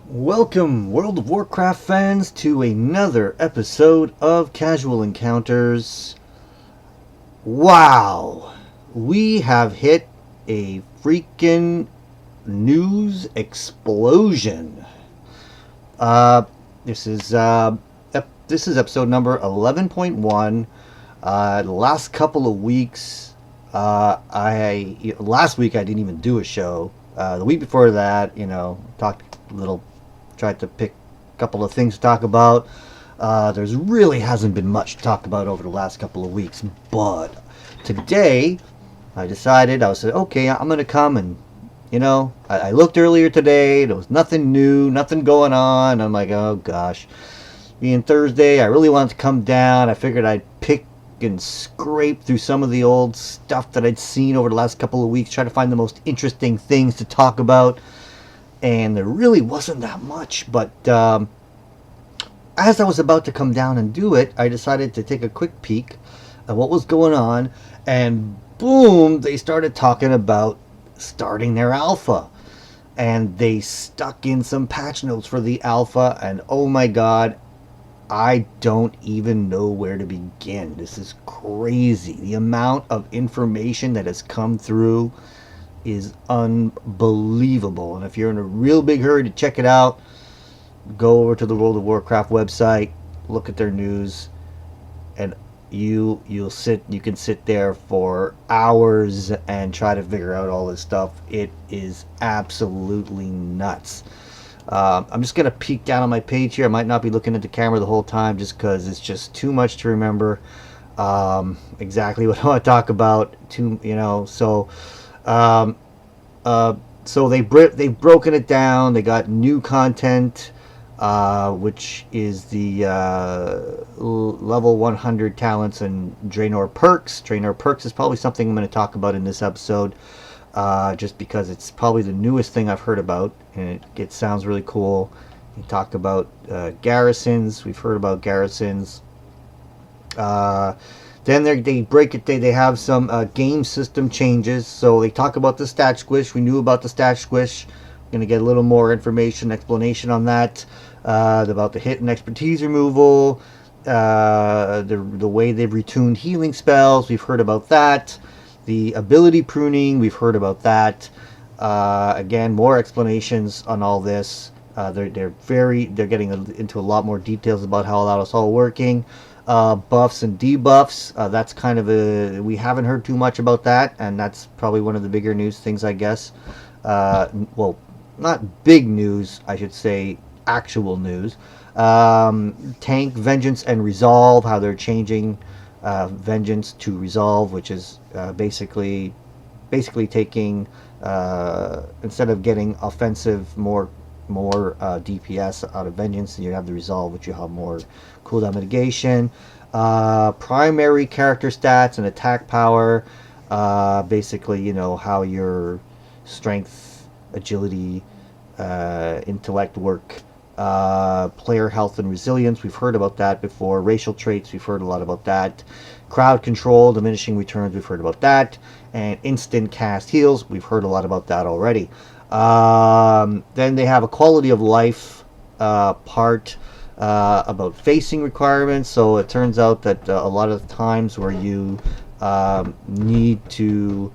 Welcome, World of Warcraft fans, to another episode of Casual Encounters. Wow! We have hit a freaking news explosion. Uh, this is episode number 11.1. The last couple of weeks, last week I didn't even do a show. The week before that, talked a little. Tried to pick a couple of things to talk about. There's really hasn't been much to talk about over the last couple of weeks, but today I decided okay, I'm gonna come and I looked earlier today. There was nothing new, nothing going on. I'm like, oh gosh, being Thursday, I really wanted to come down. I figured I'd pick and scrape through some of the old stuff that I'd seen over the last couple of weeks, try to find the most interesting things to talk about. And there really wasn't that much, but as I was about to come down and do it, I decided to take a quick peek at what was going on, and boom, they started talking about starting their alpha. And they stuck in some patch notes for the alpha, and oh my god, I don't even know where to begin. This is crazy. The amount of information that has come through is unbelievable. And if you're in a real big hurry to check it out, go over to the World of Warcraft website, look at their news, and you can sit there for hours and try to figure out all this stuff. It is absolutely nuts. I'm just gonna peek down on my page here. I might not be looking at the camera the whole time just because it's just too much to remember exactly what I want to talk about. So they've broken it down. They got new content, which is the level 100 talents and Draenor perks. Draenor perks is probably something I'm going to talk about in this episode, just because it's probably the newest thing I've heard about, and it sounds really cool. You talk about garrisons. We've heard about garrisons. Then they break it. They have some game system changes. So they talk about the stat squish. We knew about the stat squish. We're going to get a little more information, explanation on that. About the hit and expertise removal. The way they've retuned healing spells. We've heard about that. The ability pruning. We've heard about that. Again, more explanations on all this. They're getting into a lot more details about how that's all working. Buffs and debuffs, that's kind of we haven't heard too much about that, and that's probably one of the bigger news things, I guess. Well, not big news, I should say, actual news. Tank, Vengeance, and Resolve, how they're changing Vengeance to Resolve, which is basically taking, instead of getting offensive, more DPS out of Vengeance, and you have the Resolve, which you have more cooldown mitigation. Primary character stats and attack power, basically how your strength, agility, intellect work. Player health and resilience, we've heard about that before. Racial traits, we've heard a lot about that. Crowd control, diminishing returns, we've heard about that. And instant cast heals, we've heard a lot about that already. Then they have a quality of life part about facing requirements. So it turns out that a lot of times where you need to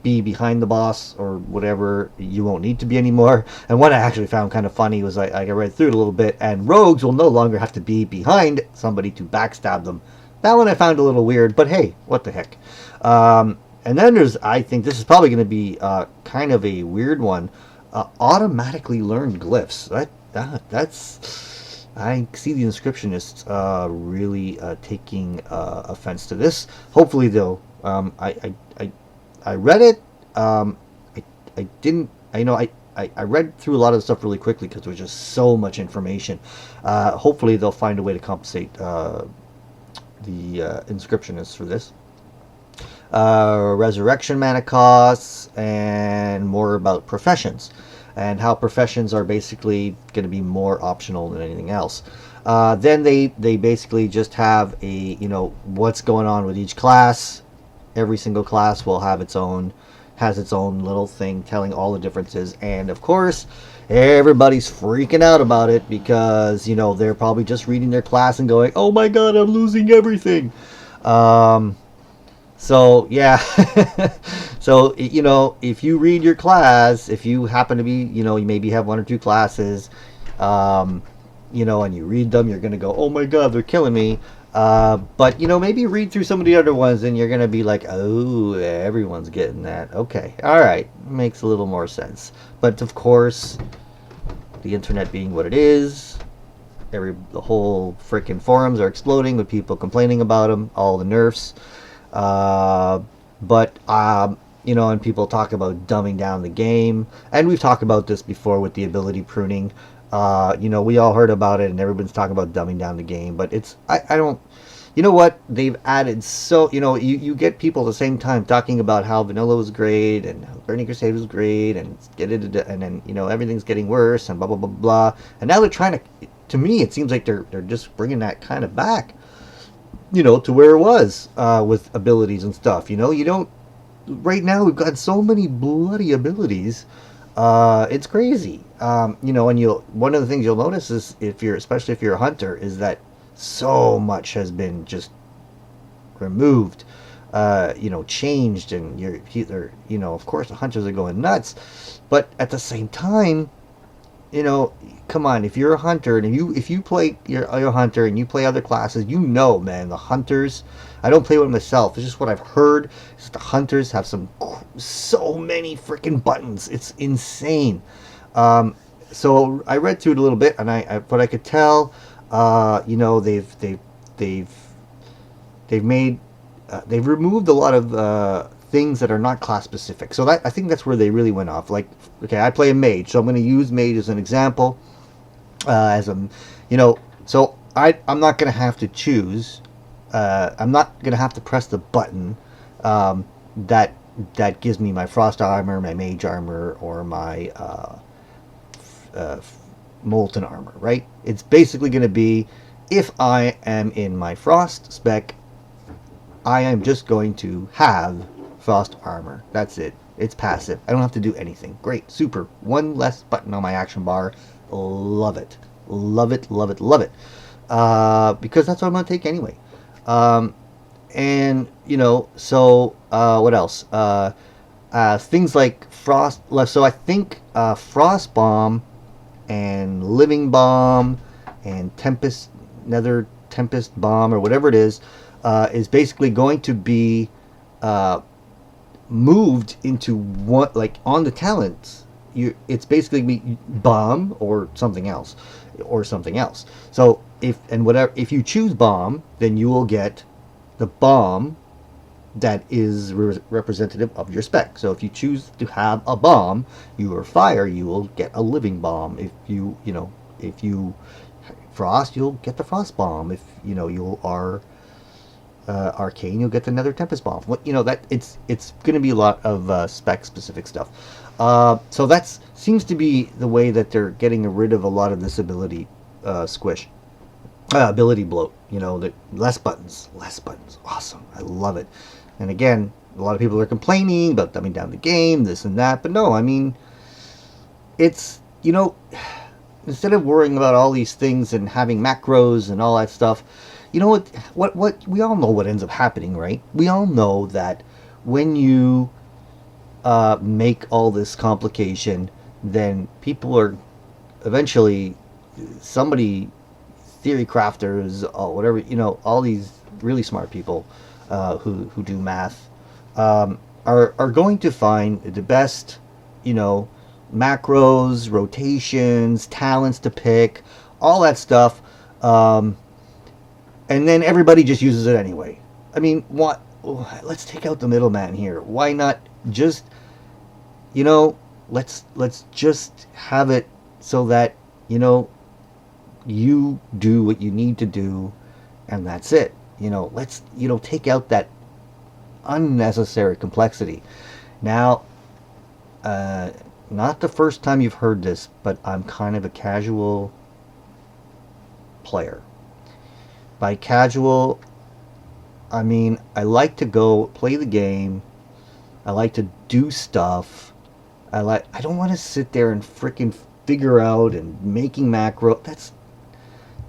be behind the boss or whatever, you won't need to be anymore. And what I actually found kind of funny was I read through it a little bit, and rogues will no longer have to be behind somebody to backstab them. That one I found a little weird, but hey, what the heck. And then I think this is probably going to be kind of a weird one. Automatically learned glyphs. That's I see the inscriptionists really taking offense to this. Hopefully, though, I read it. I didn't. I read through a lot of the stuff really quickly because there was just so much information. Hopefully, they'll find a way to compensate the inscriptionists for this. Resurrection mana costs, and more about professions, and how professions are basically going to be more optional than anything else. Then they basically just have what's going on with each class. Every single class will have its own has its own little thing telling all the differences. And of course, everybody's freaking out about it because, you know, they're probably just reading their class and going, oh my god, I'm losing everything. So yeah, so you know, if you read your class, if you happen to be, you know, you maybe have one or two classes, you know, and you read them, you're gonna go, oh my god, they're killing me. But you know, maybe read through some of the other ones, and you're gonna be like, oh, everyone's getting that. Okay, all right, makes a little more sense. But of course, the internet being what it is, the whole freaking forums are exploding with people complaining about them, all the nerfs. But you know, and people talk about dumbing down the game, and we've talked about this before with the ability pruning. You know, we all heard about it, and everyone's talking about dumbing down the game, but it's I don't. You know what? They've added so, you know, you get people at the same time talking about how vanilla was great and Burning Crusade was great and then, you know, everything's getting worse and blah blah blah blah. And now they're trying to me it seems like they're just bringing that kind of back, you know, to where it was with abilities and stuff. You know, you don't. Right now we've got so many bloody abilities. It's crazy. You know, and one of the things you'll notice is especially if you're a hunter, is that so much has been just removed, you know, changed, and you're either, you know, of course the hunters are going nuts, but at the same time, you know, come on, if you're a hunter and if you play, you're a hunter and you play other classes, you know, man, the hunters, I don't play with myself, it's just what I've heard, is the hunters have so many freaking buttons, it's insane. So I read through it a little bit, and what I could tell, you know, they've removed a lot of things that are not class specific. So I think that's where they really went off. Like, okay, I play a mage, so I'm going to use mage as an example. You know, so I'm not going to have to choose. I'm not going to have to press the button that gives me my frost armor, my mage armor, or my molten armor, right? It's basically going to be, if I am in my frost spec, I am just going to have frost armor. That's it. It's passive. I don't have to do anything. Great. Super. One less button on my action bar. Love it. Love it. Love it. Love it. Because that's what I'm going to take anyway. And, you know, so, what else? Things like frost. So I think frost bomb and living bomb and nether tempest bomb, or whatever it is basically going to be moved into what, like, on the talents. It's basically bomb or something else. So if you choose bomb, then you will get the bomb that is representative of your spec. So if you choose to have a bomb, you are fire, you will get a living bomb. If you frost, you'll get the frost bomb. If you are arcane, you'll get the nether tempest bomb. That it's going to be a lot of spec specific stuff. So that seems to be the way that they're getting rid of a lot of this ability squish. Ability bloat, the less buttons, awesome, I love it. And again, a lot of people are complaining about dumbing down the game, this and that, but no, I mean, it's, instead of worrying about all these things and having macros and all that stuff, what we all know what ends up happening, right? We all know that when you make all this complication, then people are eventually, somebody, theory crafters, or whatever, all these really smart people who do math are going to find the best, macros, rotations, talents to pick, all that stuff, and then everybody just uses it anyway. I mean, what? Let's take out the middleman here. Why not just, let's just have it so that, you do what you need to do, and that's it. Let's take out that unnecessary complexity. Now, not the first time you've heard this, but I'm kind of a casual player. By casual, I mean I like to go play the game I like to do stuff. I don't want to sit there and freaking figure out and making macro.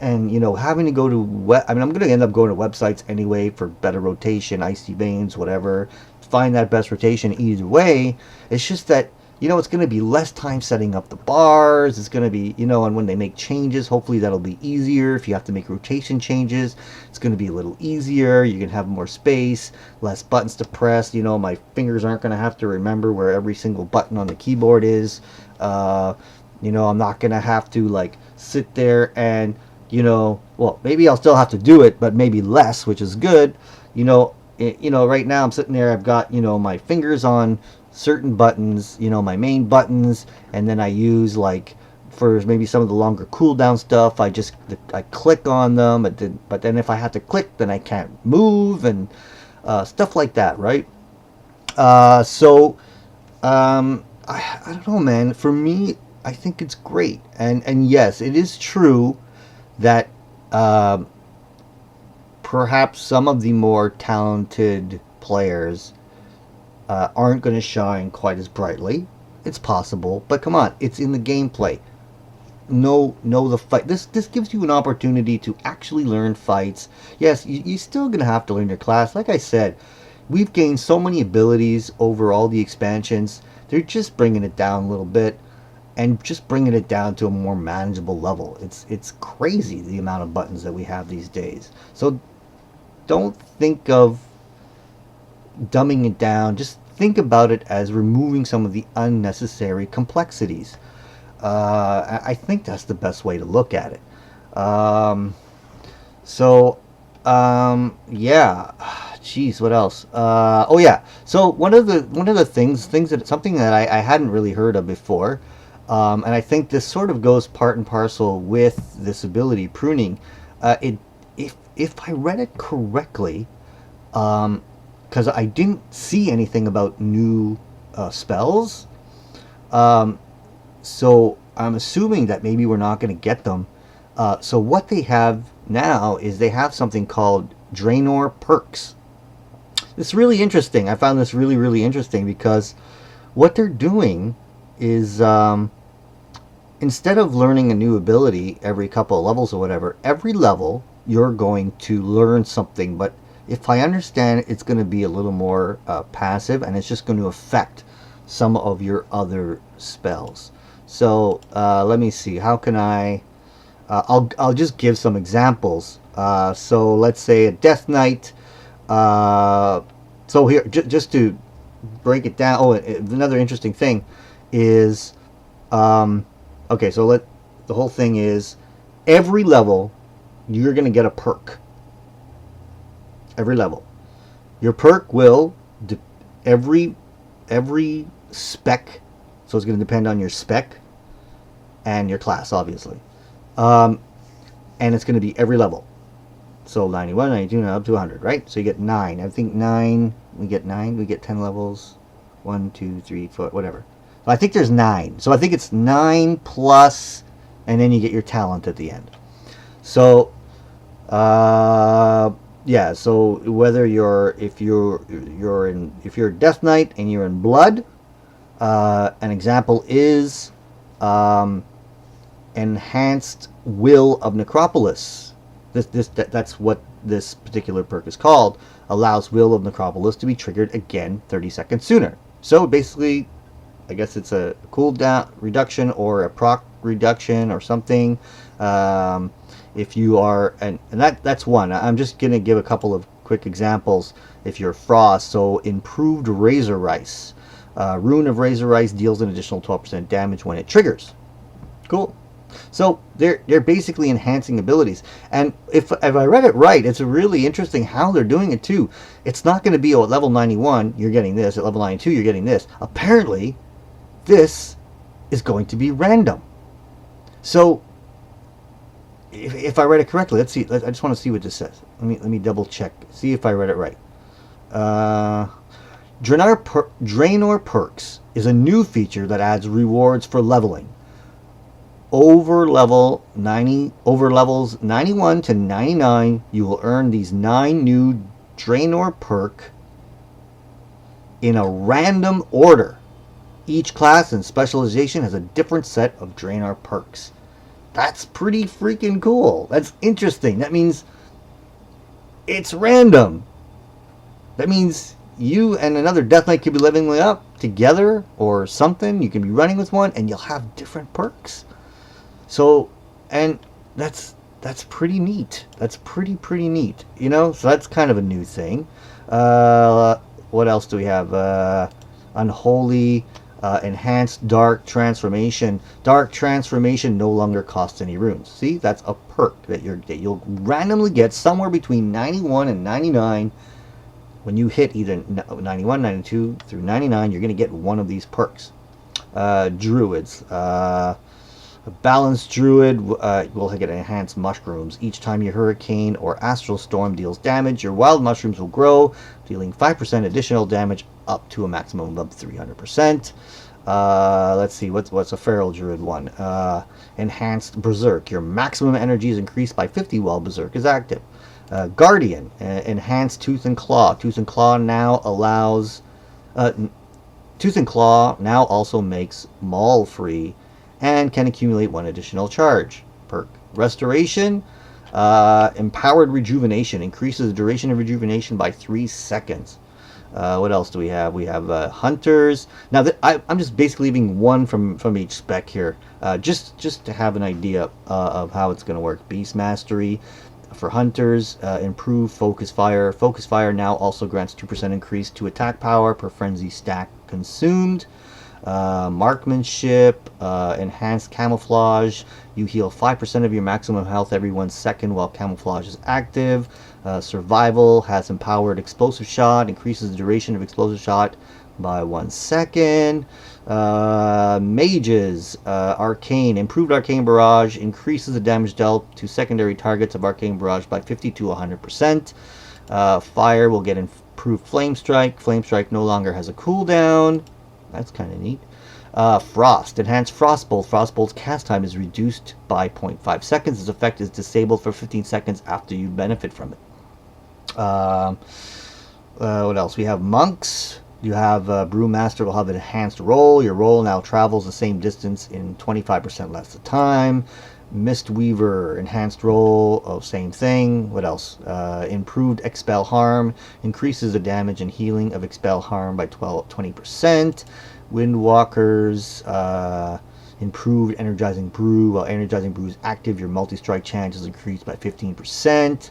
And having to go to I'm going to end up going to websites anyway for better rotation, icy veins, whatever. Find that best rotation either way. It's just that it's going to be less time setting up the bars. It's going to be, and when they make changes, hopefully that'll be easier. If you have to make rotation changes, it's going to be a little easier. You can have more space, less buttons to press. My fingers aren't going to have to remember where every single button on the keyboard is. I'm not going to have to like sit there and, well, maybe I'll still have to do it, but maybe less, which is good. Right now I'm sitting there, I've got, my fingers on certain buttons, my main buttons, and then I use like for maybe some of the longer cooldown stuff, I click on them, but then if I have to click, then I can't move and stuff like that, right? I don't know, man. For me, I think it's great, and yes, it is true that perhaps some of the more talented players aren't going to shine quite as brightly. It's possible, but come on, it's in the gameplay. Know the fight. This gives you an opportunity to actually learn fights. Yes, you're still going to have to learn your class. Like I said, we've gained so many abilities over all the expansions. They're just bringing it down a little bit and just bringing it down to a more manageable level. It's crazy the amount of buttons that we have these days. So don't think of dumbing it down. Just think about it as removing some of the unnecessary complexities. I think that's the best way to look at it. Yeah. Jeez, what else? Oh yeah. So one of the things that something that I hadn't really heard of before, and I think this sort of goes part and parcel with this ability pruning. If I read it correctly, because I didn't see anything about new spells, so I'm assuming that maybe we're not going to get them. So what they have now is they have something called Draenor perks. It's really interesting. I found this really, really interesting because what they're doing is instead of learning a new ability every couple of levels or whatever, every level you're going to learn something. But if I understand, it's going to be a little more passive, and it's just going to affect some of your other spells. So let me see. How can I? I'll just give some examples. So let's say a Death Knight. So here, just to break it down. Oh, another interesting thing is, okay. So the whole thing is, every level you're going to get a perk. Every level, your perk will every spec. So it's going to depend on your spec and your class, obviously. And it's going to be every level. So 91, 92, up to 100, right? So you get 9. I think 9. We get 9. We get 10 levels. 1, 2, 3, 4, whatever. So I think there's 9. So I think it's 9 plus, and then you get your talent at the end. So, yeah. So whether if you're Death Knight and you're in Blood, an example is Enhanced Will of Necropolis. That's what this particular perk is called. Allows Will of Necropolis to be triggered again 30 seconds sooner. So basically, I guess it's a cooldown reduction or a proc reduction or something. If you are, and that's one. I'm just gonna give a couple of quick examples. If you're Frost, so Improved Razor Rice. Rune of Razor Rice deals an additional 12% damage when it triggers. Cool. So they're basically enhancing abilities, and if I read it right, it's really interesting how they're doing it too. It's not going to be, at level 91 you're getting this, at level 92 you're getting this. Apparently, this is going to be random. So if I read it correctly, let's see. I just want to see what this says. Let me double check, see if I read it right. Draenor perks is a new feature that adds rewards for leveling. Over levels 91 to 99, you will earn these 9 new Draenor perk in a random order. Each class and specialization has a different set of Draenor perks. That's pretty freaking cool. That's interesting. That means it's random. That means you and another Death Knight could be leveling up together or something. You can be running with one and you'll have different perks. So, and that's pretty neat. That's pretty neat. You know, so that's kind of a new thing. What else do we have? Unholy, enhanced dark transformation. Dark transformation no longer costs any runes. See, that's a perk that you'll randomly get somewhere between 91 and 99. When you hit either 91, 92 through 99, you're going to get one of these perks. Druids. A balanced druid will get enhanced mushrooms. Each time your hurricane or astral storm deals damage, your wild mushrooms will grow, dealing 5% additional damage up to a maximum of 300%. Let's see, what's a feral druid one? Enhanced berserk. Your maximum energy is increased by 50 while berserk is active. Guardian. Enhanced tooth and claw. Tooth and claw now allows... Tooth and claw now also makes maul free and can accumulate one additional charge perk. Restoration, empowered rejuvenation, increases the duration of rejuvenation by 3 seconds. What else do we have? We have hunters. Now I'm just basically leaving one from each spec here, just to have an idea of how it's going to work. Beast mastery for hunters, improve focus fire. Focus fire now also grants 2% increase to attack power per frenzy stack consumed. Marksmanship, enhanced camouflage. You heal 5% of your maximum health every 1 second while camouflage is active. Survival has empowered explosive shot, increases the duration of explosive shot by 1 second. Mages, arcane, improved arcane barrage, increases the damage dealt to secondary targets of arcane barrage by 50 to 100%. Fire will get improved flame strike. Flame strike no longer has a cooldown. That's kind of neat. Frost. Enhanced Frostbolt. Frostbolt's cast time is reduced by 0.5 seconds. Its effect is disabled for 15 seconds after you benefit from it. What else? We have Monks. You have Brewmaster will have an enhanced roll. Your roll now travels the same distance in 25% less of time. Mistweaver, enhanced roll, same thing. What else? Improved expel harm, increases the damage and healing of expel harm by 20%. Windwalkers, improved energizing brew. While energizing brew is active, your multi-strike chance is increased by 15%.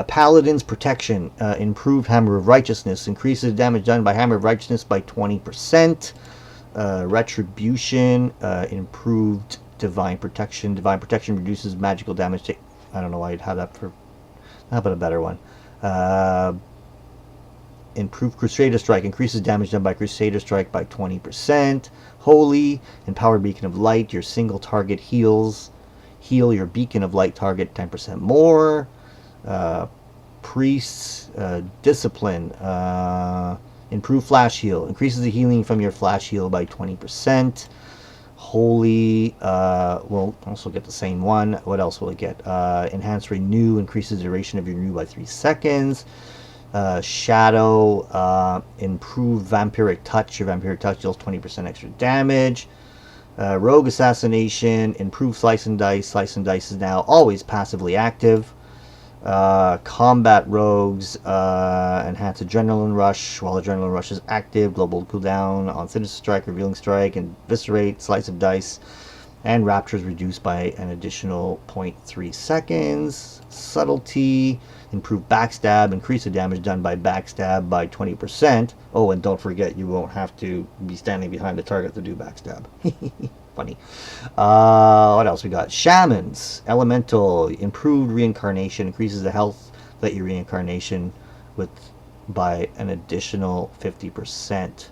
Paladin's protection, improved hammer of righteousness, increases damage done by hammer of righteousness by 20%. Retribution, improved divine protection. Divine protection reduces magical damage to... I don't know why I'd have that for... How about a better one? Improved Crusader Strike, increases damage done by Crusader Strike by 20%. Holy, empowered Beacon of Light, your single target heals. Heal your Beacon of Light target 10% more. Priests, Discipline, improved Flash Heal, increases the healing from your Flash Heal by 20%. Holy will also get the same one. What else will it get? Enhanced Renew, increases the duration of your renew by 3 seconds. Shadow, improved Vampiric Touch. Your Vampiric Touch deals 20% extra damage. Rogue Assassination, improved Slice and Dice. Slice and Dice is now always passively active. Combat Rogues, enhance Adrenaline Rush. While Adrenaline Rush is active, global cooldown on Sinister Strike, Revealing Strike, and Eviscerate, Slice of Dice, and Rapture is reduced by an additional 0.3 seconds. Subtlety, improved Backstab, increase the damage done by Backstab by 20%. Oh, and don't forget, you won't have to be standing behind the target to do Backstab. Funny. What else we got? Shamans, Elemental, improved Reincarnation, increases the health that your Reincarnation with by an additional 50%.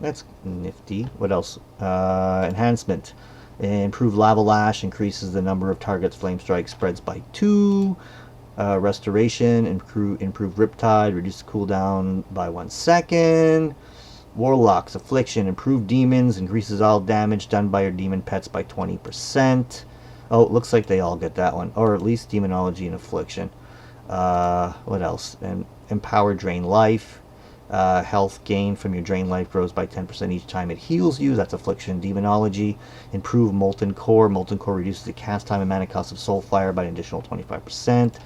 That's nifty. What else? Enhancement, improved Lava Lash, increases the number of targets Flame Strike spreads by 2. Restoration, improved Riptide, reduce the cooldown by 1 second. Warlocks, Affliction, improved demons, increases all damage done by your demon pets by 20%. Oh, it looks like they all get that one, or at least Demonology and Affliction. What else? And Empower Drain Life, Health gain from your drain life grows by 10% each time it heals you. That's Affliction. Demonology. Improve Molten Core. Molten Core reduces the cast time and mana cost of Soulfire by an additional 25%.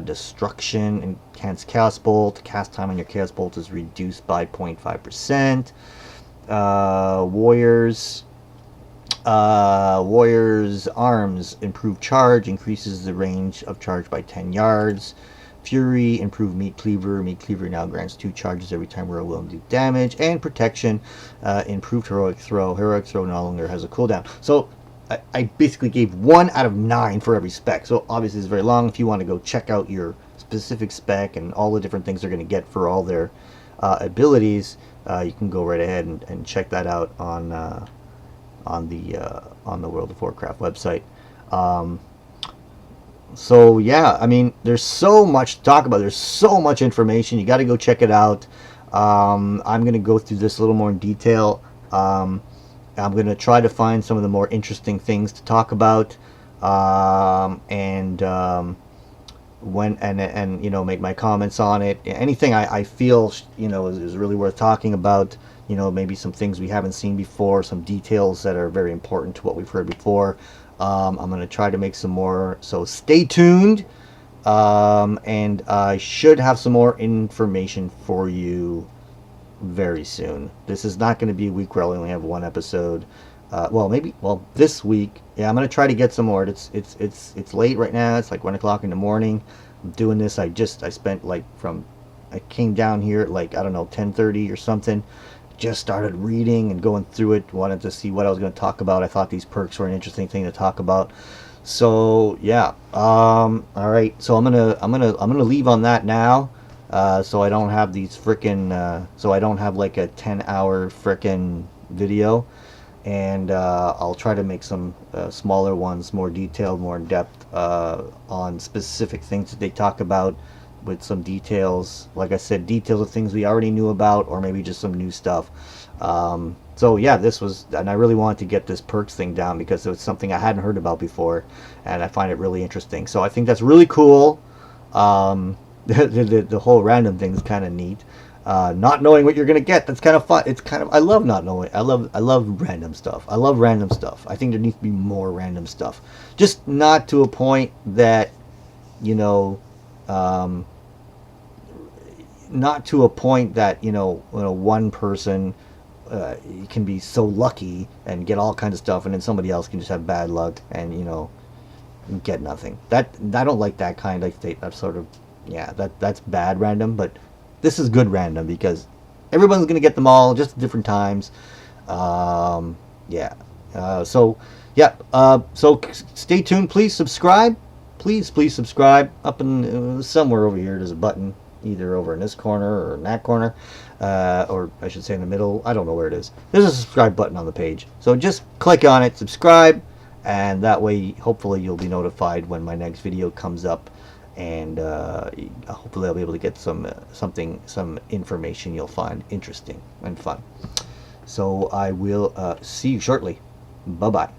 Destruction. Enhance Chaos Bolt. Cast time on your Chaos Bolt is reduced by 0.5%. Warriors. Warriors Arms. Improve Charge. Increases the range of charge by 10 yards. Fury, improve Meat Cleaver. Meat Cleaver now grants 2 charges every time we're willing to do damage. And Protection, improved Heroic Throw. Heroic Throw no longer has a cooldown. So I basically gave 1 out of 9 for every spec. So obviously it's very long. If you want to go check out your specific spec and all the different things they're going to get for all their abilities, you can go right ahead and check that out on the World of Warcraft website. So yeah, I mean, there's so much to talk about. There's so much information. You got to go check it out. I'm going to go through this a little more in detail. I'm going to try to find some of the more interesting things to talk about, and you know, make my comments on it. Anything I feel, you know, is really worth talking about. You know, maybe some things we haven't seen before, some details that are very important to what we've heard before. I'm going to try to make some more, so stay tuned, and I should have some more information for you very soon. This is not going to be a week where I only have 1 episode. Well, this week, yeah, I'm going to try to get some more. It's late right now. It's like 1 o'clock in the morning. I'm doing this. I spent like I came down here at like, I don't know, 10:30 or something. Just started reading and going through it. Wanted to see what I was going to talk about. I thought these perks were an interesting thing to talk about. So yeah. All right. So I'm gonna leave on that now. So I don't have these frickin' so I don't have like a 10-hour frickin' video. And I'll try to make some smaller ones, more detailed, more in depth on specific things that they talk about, with some details, like I said, details of things we already knew about, or maybe just some new stuff. So yeah, this was, and I really wanted to get this perks thing down because it was something I hadn't heard about before, and I find it really interesting. So I think that's really cool. The whole random thing is kind of neat. Not knowing what you're gonna get, that's kind of fun. It's kind of, I love not knowing. I love random stuff. I love random stuff. I think there needs to be more random stuff, just not to a point that, you know, not to a point that, you know, one person can be so lucky and get all kinds of stuff, and then somebody else can just have bad luck and, you know, get nothing. That, I don't like that kind of state. That sort of, yeah, that's bad random. But this is good random because everyone's gonna get them all, just at different times. Yeah. So yeah. So stay tuned. Please subscribe. Please subscribe. Up in somewhere over here, there's a button, either over in this corner or in that corner, or I should say in the middle. I don't know where it is. There's a subscribe button on the page, so just click on it, subscribe, and that way hopefully you'll be notified when my next video comes up, and hopefully I'll be able to get some information you'll find interesting and fun. So I will see you shortly. Bye bye.